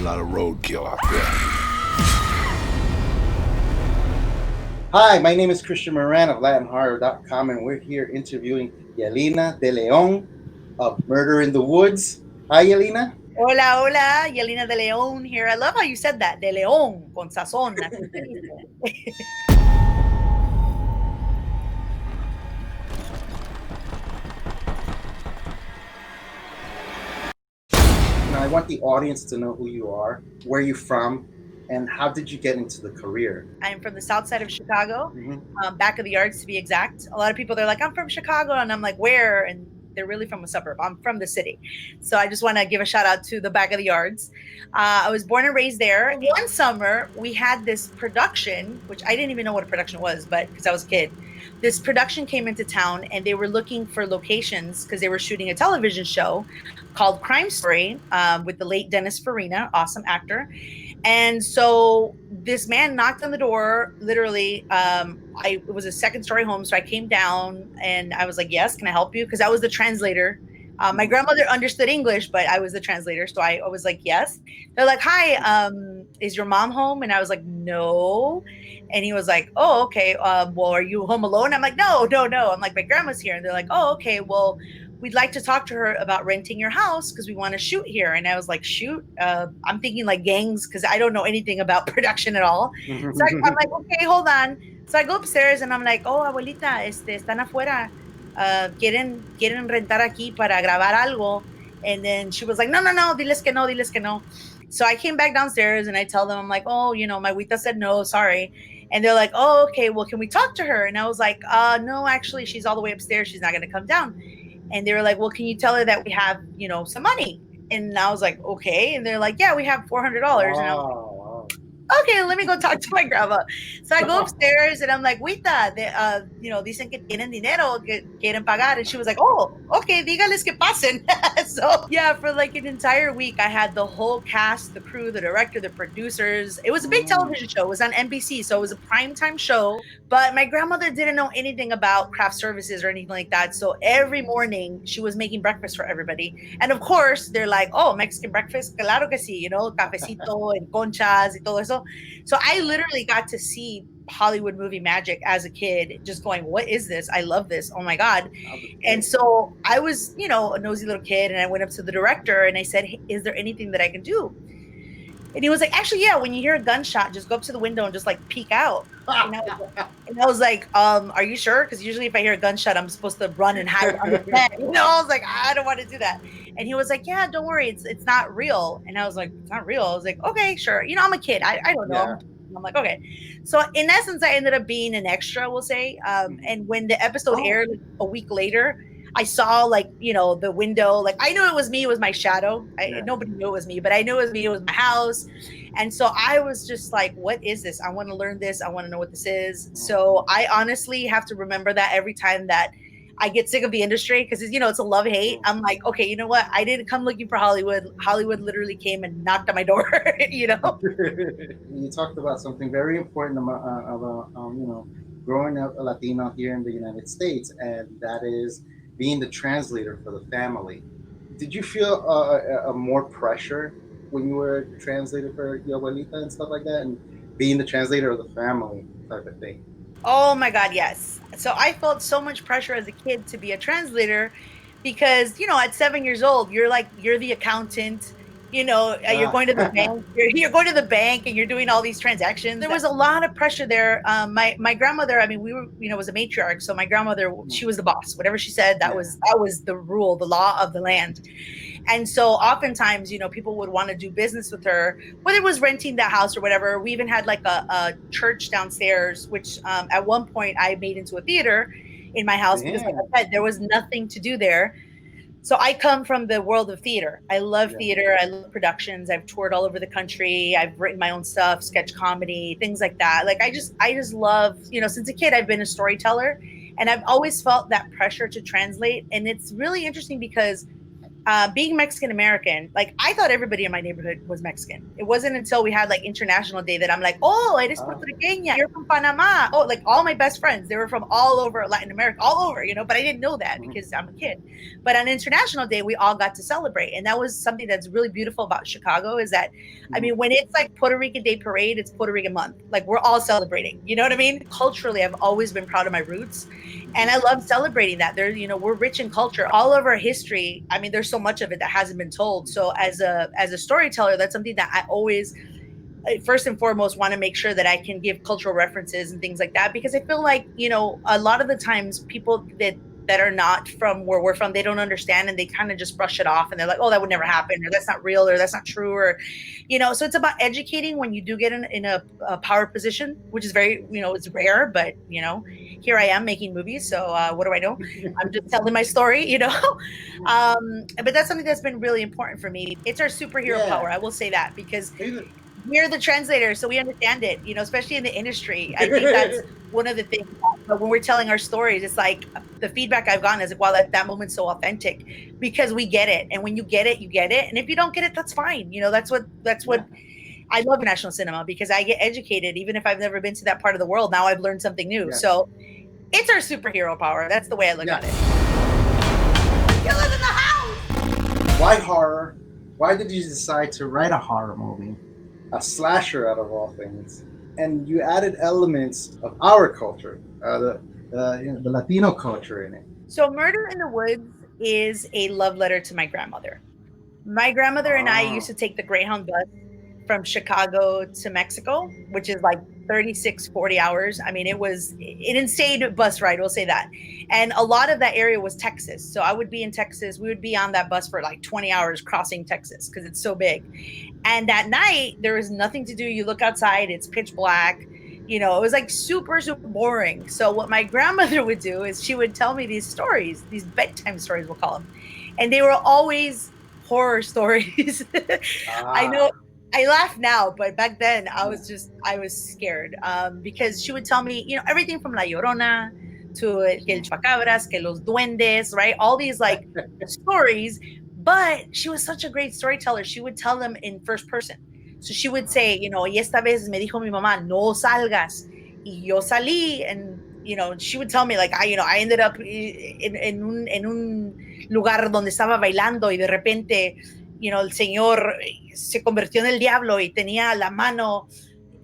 lot of roadkill out there. Hi, my name is Christian Morán of LatinHorror.com, and we're here interviewing YELYNA De Leon of Murder in the Woods. Hi, YELYNA. Hola, hola, YELYNA De Leon here. I love how you said that, De Leon, con sazón. Now, I want the audience to know who you are, where you're from, and how did you get into the career? I'm from the south side of Chicago, back of the yards to be exact. A lot of people, they're like, I'm from Chicago, and I'm like, where? And they're really from a suburb. I'm from the city. So I just want to give a shout out to the back of the yards. I was born and raised there. One summer, we had this production, which I didn't even know what a production was, but because I was a kid. This production came into town, and they were looking for locations because they were shooting a television show called Crime Story with the late Dennis Farina, awesome actor. And so this man knocked on the door, literally. It was a second story home. So I came down and I was like, yes, can I help you? Because I was the translator. My grandmother understood English, but I was the translator. So I was like, yes. They're like, hi, is your mom home? And I was like, no. And he was like, oh, okay. Well, are you home alone? I'm like, no. I'm like, my grandma's here. And they're like, oh, okay. Well, we'd like to talk to her about renting your house because we want to shoot here. And I was like, shoot? I'm thinking like gangs because I don't know anything about production at all. So I'm like, okay, hold on. So I go upstairs and I'm like, oh, abuelita, están afuera. Quieren rentar aquí para grabar algo. And then she was like, no, diles que no. So I came back downstairs and I tell them, I'm like, oh, my abuelita said no, sorry. And they're like, oh, okay, well, can we talk to her? And I was like, no, actually, she's all the way upstairs. She's not going to come down. And they were like, well, can you tell her that we have, some money? And I was like, okay. And they're like, yeah, we have $400. Wow. And I was like, okay, let me go talk to my grandma. So I go upstairs and I'm like, Wita, dicen que tienen dinero, que quieren pagar. And she was like, oh, okay, dígales que pasen. So yeah, for like an entire week, I had the whole cast, the crew, the director, the producers. It was a big television show. It was on NBC. So it was a primetime show. But my grandmother didn't know anything about craft services or anything like that. So every morning she was making breakfast for everybody. And of course, they're like, oh, Mexican breakfast, claro que sí, cafecito and conchas y todo eso. So I literally got to see Hollywood movie magic as a kid, just going, what is this? I love this. Oh my God. And so I was, a nosy little kid, and I went up to the director and I said, hey, is there anything that I can do? And he was like, actually, yeah, when you hear a gunshot, just go up to the window and just like peek out. And I was like, are you sure? Because usually if I hear a gunshot, I'm supposed to run and hide on the bed. I was like, I don't want to do that. And he was like, yeah, don't worry. It's not real. And I was like, it's not real. I was like, okay, sure. I'm a kid. I don't know. Yeah. I'm like, okay. So in essence, I ended up being an extra, we'll say. And when the episode aired a week later, I saw the window, I knew it was me, it was my shadow. Nobody knew it was me, but I knew it was me, it was my house. And so I was just like, what is this? I want to learn this. I want to know what this is. So I honestly have to remember that every time that I get sick of the industry, because it's a love-hate. I'm like, okay, you know what? I didn't come looking for Hollywood. Hollywood literally came and knocked on my door, You talked about something very important about growing up a Latino here in the United States, and that is being the translator for the family. Did you feel a more pressure when you were a translator for your abuelita and stuff like that, and being the translator of the family type of thing? Oh my God, yes. So I felt so much pressure as a kid to be a translator because, at 7 years old, you're the accountant, you're going to the bank, you're going to the bank and you're doing all these transactions. There was a lot of pressure there. My grandmother, we were, was a matriarch. So my grandmother, she was the boss. Whatever she said, that was the rule, the law of the land. And so oftentimes, people would want to do business with her, whether it was renting the house or whatever. We even had a church downstairs, which at one point I made into a theater in my house because, like I said, there was nothing to do there. So I come from the world of theater. I love theater. I love productions. I've toured all over the country. I've written my own stuff, sketch comedy, things like that. I just love, since a kid, I've been a storyteller, and I've always felt that pressure to translate. And it's really interesting because being Mexican American, like I thought everybody in my neighborhood was Mexican. It wasn't until we had like International Day that I'm like, oh, eres Ah, puertorriqueña, you're from Panama. Oh, like all my best friends, they were from all over Latin America, all over, but I didn't know that mhm, because I'm a kid. But on International Day, we all got to celebrate. And that was something that's really beautiful about Chicago is that, I mhm, mean, when it's like Puerto Rican Day Parade, it's Puerto Rican month. Like we're all celebrating. You know what I mean? Culturally, I've always been proud of my roots. And mhm. I love celebrating that. We're rich in culture. All of our history, I mean, there's so much of it that hasn't been told. So as a storyteller, that's something that I always first and foremost want to make sure that I can give cultural references and things like that because I feel like a lot of the times people that are not from where we're from they don't understand and they kind of just brush it off and they're like, oh, that would never happen, or that's not real, or that's not true, or so it's about educating when you do get in a power position, which is very, it's rare, but here I am making movies, so what do I know? I'm just telling my story, but that's something that's been really important for me. It's our superhero Yeah. power, I will say that, because Even- we're the translators, so we understand it, especially in the industry. I think that's one of the things that when we're telling our stories, it's like the feedback I've gotten is like, wow, that moment's so authentic because we get it. And when you get it, you get it. And if you don't get it, that's fine. That's what yeah. I love international cinema because I get educated, even if I've never been to that part of the world. Now I've learned something new. Yes. So it's our superhero power. That's the way I look at it. Yes. You live in the house. Why horror? Why did you decide to write a horror movie, a slasher out of all things, and you added elements of our culture, the Latino culture in it? So Murder in the Woods is a love letter to my grandmother. My grandmother and I used Oh, to take the Greyhound bus from Chicago to Mexico, which is like 36, 40 hours. I mean, it was an insane bus ride, we'll say that. And a lot of that area was Texas. So I would be in Texas. We would be on that bus for like 20 hours crossing Texas because it's so big. And that night, there is nothing to do. You look outside, it's pitch black. It was like super, super boring. So, what my grandmother would do is she would tell me these stories, these bedtime stories, we'll call them. And they were always horror stories. I know ah, I laugh now, but back then I was scared because she would tell me, everything from La Llorona to que el chupacabras, que los duendes, right? All these like stories, but she was such a great storyteller. She would tell them in first person. So she would say, y esta vez me dijo mi mamá, no salgas. Y yo salí, and, she would tell me, like, I ended up en un lugar donde estaba bailando y de repente, el señor se convirtió en el diablo y tenía la mano,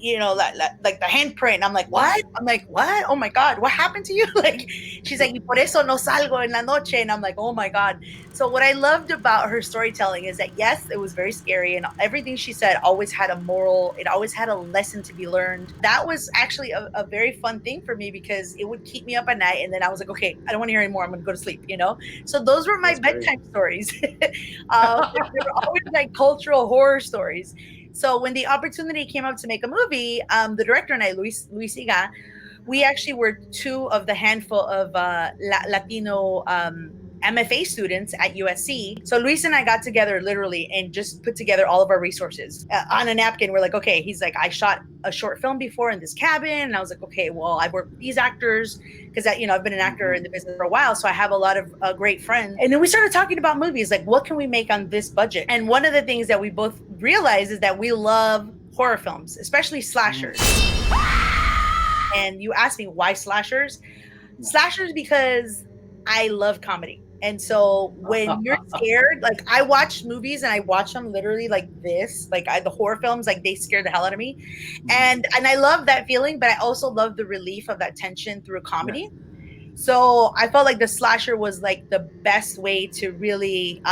like the handprint. And I'm like, yeah. what? I'm like, what? Oh my God, what happened to you? Like, she's like, y por eso no salgo en la noche. And I'm like, oh my God. So what I loved about her storytelling is that, yes, it was very scary. And everything she said always had a moral. It always had a lesson to be learned. That was actually a very fun thing for me because it would keep me up at night. And then I was like, okay, I don't want to hear anymore. I'm going to go to sleep. So those were my That's great. bedtime stories. They were always like cultural horror stories. So when the opportunity came up to make a movie, the director and I, Luis Iga, we actually were two of the handful of Latino MFA students at USC. So Luis and I got together literally and just put together all of our resources on a napkin. We're like, okay, he's like, I shot a short film before in this cabin. And I was like, okay, well, I've worked with these actors because I've been an actor in the business for a while. So I have a lot of great friends. And then we started talking about movies, like what can we make on this budget? And one of the things that we both realized is that we love horror films, especially slashers. And you asked me why slashers? Yeah. Slashers because I love comedy. And so when you're scared, like I watch movies and I watch them literally like this, like the horror films, like they scare the hell out of me. And I love that feeling, but I also love the relief of that tension through Yes. comedy. So I felt like the slasher was like the best way to really,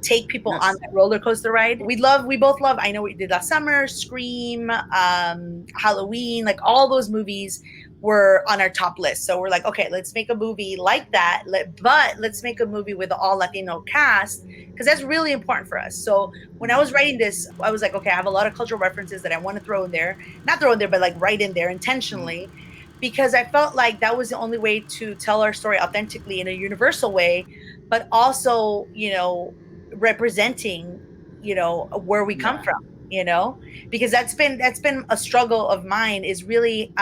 take people on Yes. that roller coaster ride. We both love, I Know What You Did Last Summer, Scream, Halloween, like all those movies were on our top list. So we're like, okay, let's make a movie like that, but let's make a movie with an all Latino cast because that's really important for us. So when I was writing this, I was like, okay, I have a lot of cultural references that I want to throw in there, not throw in there, but like write in there intentionally because I felt like that was the only way to tell our story authentically in a universal way, but also, representing, where we come Yeah. from. you know, because that's been a struggle of mine, is really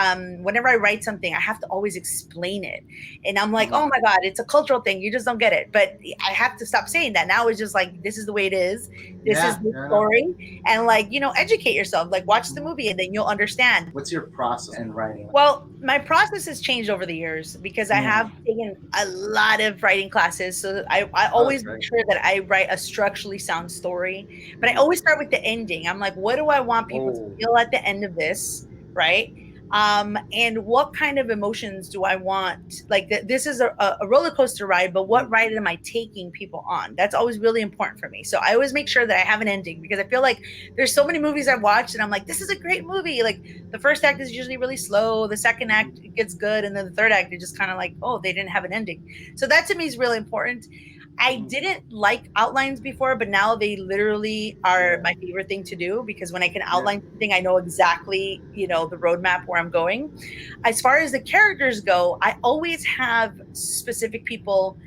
whenever I write something I have to always explain it, and I'm like, oh Mm. my god, it's a cultural thing, you just don't get it. But I have to stop saying that. Now it's just like, this is the way it is, this is Yeah, the yeah, no. story. And like, educate yourself, like watch the Mhm. movie and then you'll understand. What's your process in writing? Well, my process has changed over the years because I have Mm. taken a lot of writing classes. So I Oh, that's always make great. sure that I write a structurally sound story. But I Mhm. always start with the ending. I'm like, what do I want people to Oh, feel at the end of this? Right. And what kind of emotions do I want? Like, this is a roller coaster ride, but what mhm. ride am I taking people on? That's always really important for me. So I always make sure that I have an ending, because I feel like there's so many movies I've watched and I'm like, this is a great movie. Like, the first act is usually really slow, the second Mhm. act gets good, and then the third act is just kind of like, oh, they didn't have an ending. So that to me is really important. I Mhm. didn't like outlines before, but now they literally are Yeah, my favorite thing to do, because when I can yeah. outline something, I know exactly, the roadmap where I'm going. As far as the characters go, I always have specific people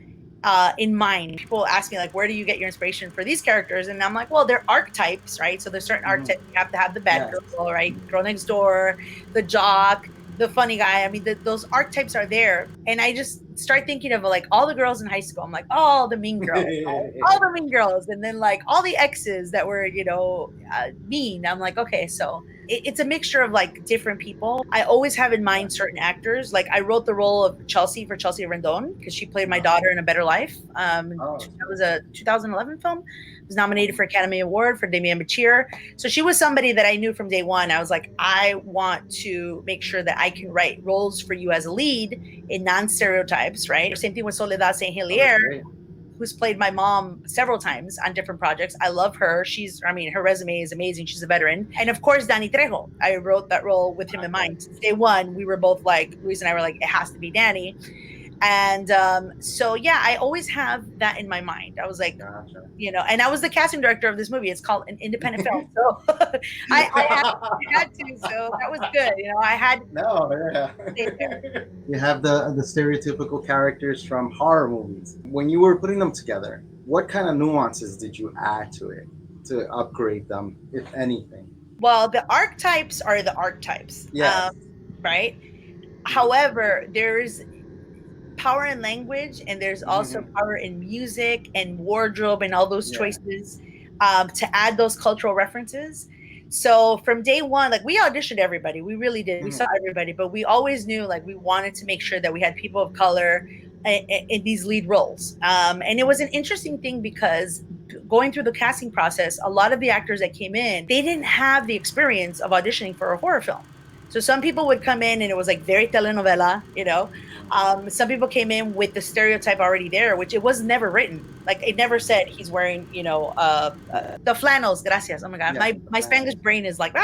in mind. People ask me, like, where do you get your inspiration for these characters? And I'm like, well, they're archetypes, right? So there's certain Mhm. archetypes. You have to have the bad Yes. girl, right? Girl next door, the jock, the funny guy. I mean, those archetypes are there. And I just start thinking of like all the girls in high school. I'm like, oh, the mean girls, right? All the mean girls. And then like all the exes that were, mean. I'm like, okay, so it's a mixture of like different people. I always have in Yeah. mind certain actors. Like, I wrote the role of Chelsea for Chelsea Rendon because she played my Uh-huh. daughter in A Better Life. Oh, that's That great. was a 2011 film. It was nominated Mhm. for Academy Award for Damian Bichir. So she was somebody that I knew from day one. I was like, I want to make sure that I can write roles for you as a lead in non-stereotypes, right? Same thing with Soledad Saint Oh, that's Hilaire, great. who's played my mom several times on different projects. I love her. I mean, her resume is amazing. She's a veteran. And of course, Danny Trejo. I wrote that role with him in Okay. mind. Since day one, we were both like, Luis and I were like, it has to be Danny. And so, yeah, I always have that in my mind. I was like, Gotcha. and I was the casting director of this movie. It's called an independent film. So I had to. So that was good. I had to No, yeah. stay there. You have the stereotypical characters from horror movies. When you were putting them together, what kind of nuances did you add to it to upgrade them, if anything? Well, the archetypes are the archetypes, Yes. right? Mhm. However, there's power in language, and there's also Mhm. power in music and wardrobe and all those Yeah. choices, to add those cultural references. So from day one, like, we auditioned everybody, we really did, we Mhm. saw everybody, but we always knew, like, we wanted to make sure that we had people of color in these lead roles. And it was an interesting thing because going through the casting process, a lot of the actors that came in, they didn't have the experience of auditioning for a horror film. So some people would come in and it was like very telenovela, some people came in with the stereotype already there, which it was never written. Like, it never said he's wearing, the flannels. Gracias. Oh my god, Yeah. my Spanglish brain is like,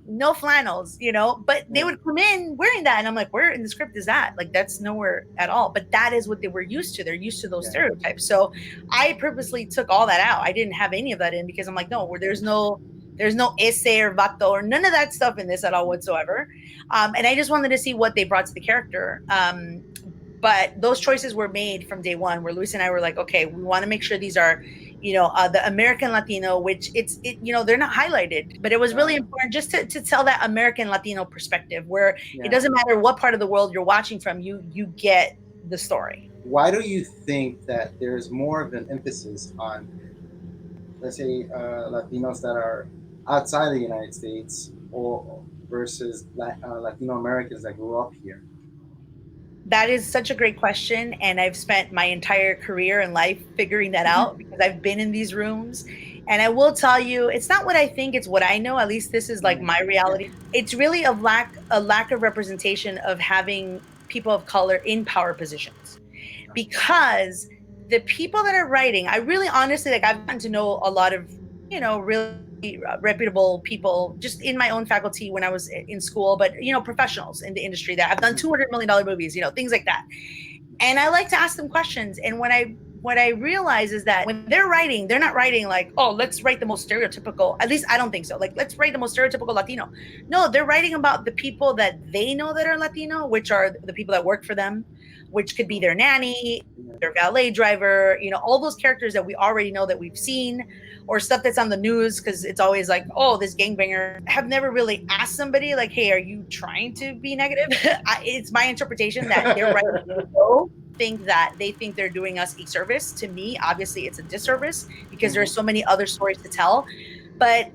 no flannels, But they Yeah. would come in wearing that, and I'm like, where in the script is that? Like, that's nowhere at all. But that is what they were used to. They're used to those Yeah. stereotypes. So I purposely took all that out. I didn't have any of that in because I'm like, no, where there's no esse or vato or none of that stuff in this at all whatsoever. And I just wanted to see what they brought to the character. But those choices were made from day one, where Luis and I were like, okay, we want to make sure these are, the American Latino, which they're not highlighted, but it was really Uh, important just to tell that American Latino perspective, where it yeah. doesn't matter what part of the world you're watching from, you get the story. Why do you think that there's more of an emphasis on, let's say, Latinos that are outside the United States, or versus Latino Americans that grew up here? That is such a great question. And I've spent my entire career and life figuring that out because I've been in these rooms. And I will tell you, it's not what I think, it's what I know. At least this is like Mm. my Yeah. reality. It's really a lack of representation of having people of color in power positions, because the people that are writing, I really honestly, like, I've gotten to know a lot of, really reputable people just in my own faculty when I was in school, but, professionals in the industry that have done Mhm. $200 million movies, things like that. And I like to ask them questions. And what I realize is that when they're writing, they're not writing like, oh, let's write the most stereotypical. At least I don't think so. Like, let's write the most stereotypical Latino. No, they're writing about the people that they know that are Latino, which are the people that work for them, which could be their nanny, their valet driver, all those characters that we already know that we've seen, or stuff that's on the news, because it's always like, oh, this gangbanger. I have never really asked somebody like, hey, are you trying to be negative? It's my interpretation that they're right. Think that they think they're doing us a service. To me, obviously, it's a disservice because there's so many other stories to tell. But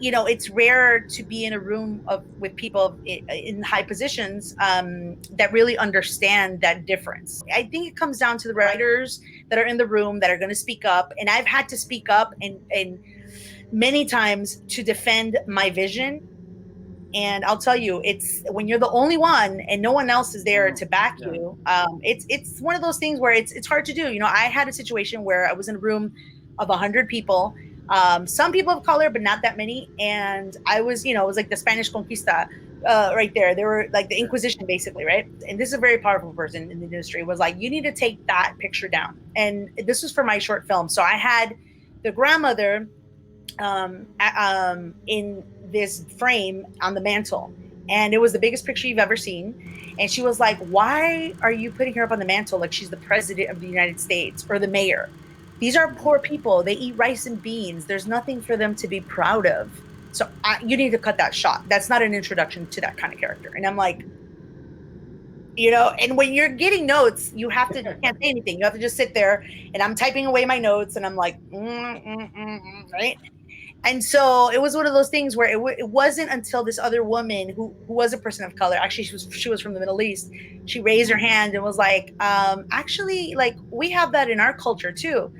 it's rare to be in a room with people in high positions that really understand that difference. I think it comes down to the writers that are in the room that are going to speak up. And I've had to speak up and many times to defend my vision. And I'll tell you, it's when you're the only one and no one else is there to back you. It's one of those things where it's hard to do. I had a situation where I was in a room of 100 people. Some people of color, but not that many. And I was, it was like the Spanish Conquista right there. They were like the Inquisition, basically, right? And this is a very powerful person in the industry, was like, you need to take that picture down. And this was for my short film. So I had the grandmother in this frame on the mantle. And it was the biggest picture you've ever seen. And she was like, why are you putting her up on the mantle like she's the president of the United States or the mayor? These are poor people. They eat rice and beans. There's nothing for them to be proud of. So you need to cut that shot. That's not an introduction to that kind of character. And I'm like, and when you're getting notes, you can't say anything. You have to just sit there, and I'm typing away my notes, and I'm like, right? And so it was one of those things where it wasn't until this other woman who was a person of color, actually she was from the Middle East, she raised her hand and was like, actually, like, we have that in our culture too.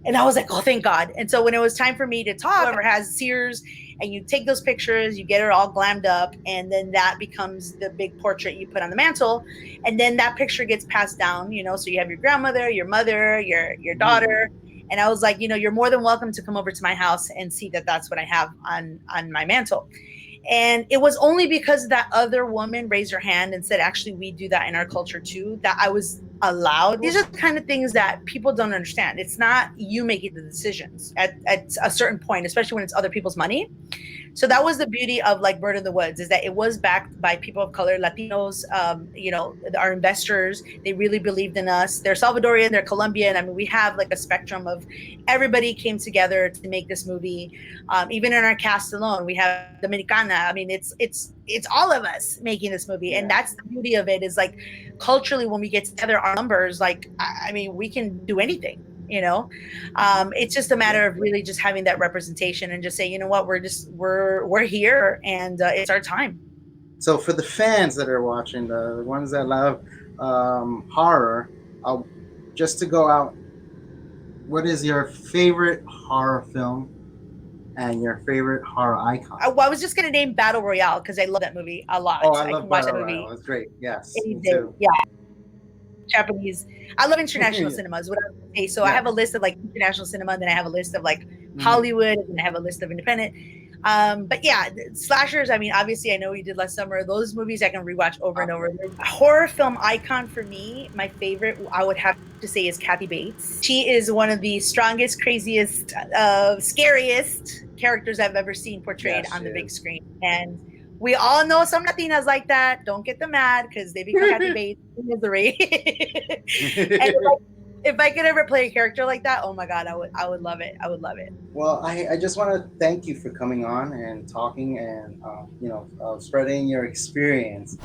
And I was like, oh, thank God. And so when it was time for me to talk, whoever has Sears, and you take those pictures, you get it all glammed up, and then that becomes the big portrait you put on the mantle. And then that picture gets passed down, so you have your grandmother, your mother, your daughter. And I was like, you're more than welcome to come over to my house and see that that's what I have on my mantle. And it was only because that other woman raised her hand and said, actually, we do that in our culture too, that I was allowed. These are the kind of things that people don't understand. It's not you making the decisions at a certain point, especially when it's other people's money. So that was the beauty of like Bird in the Woods, is that it was backed by people of color, Latinos, our investors. They really believed in us. They're Salvadorian, they're Colombian. I mean, we have like a spectrum of everybody came together to make this movie. Even in our cast alone, we have Dominicana. I mean, it's all of us making this movie. And that's the beauty of it, is like culturally, when we get together, our numbers, like, I mean, we can do anything. It's just a matter of really just having that representation and just say, you know what, we're here, and it's our time. So for the fans that are watching, the ones that love horror, just to go out, what is your favorite horror film and your favorite horror icon? I was just going to name Battle Royale because I love that movie a lot. Oh, I love Battle Royale. It's great. Yes, me too. Yeah. Japanese. I love international cinema is what I would say. So I have a list of like international cinema, and then I have a list of like Hollywood, and then I have a list of independent. But yeah, slashers, I mean, obviously I know we did last summer. Those movies I can rewatch over and over. Horror film icon for me, my favorite, I would have to say, is Kathy Bates. She is one of the strongest, craziest, scariest characters I've ever seen portrayed on the big screen. And we all know some Latinas like that. Don't get them mad because they become Kathy Bates in misery. And if I could ever play a character like that, oh my God, I would love it. I would love it. Well, I just want to thank you for coming on and talking and spreading your experience.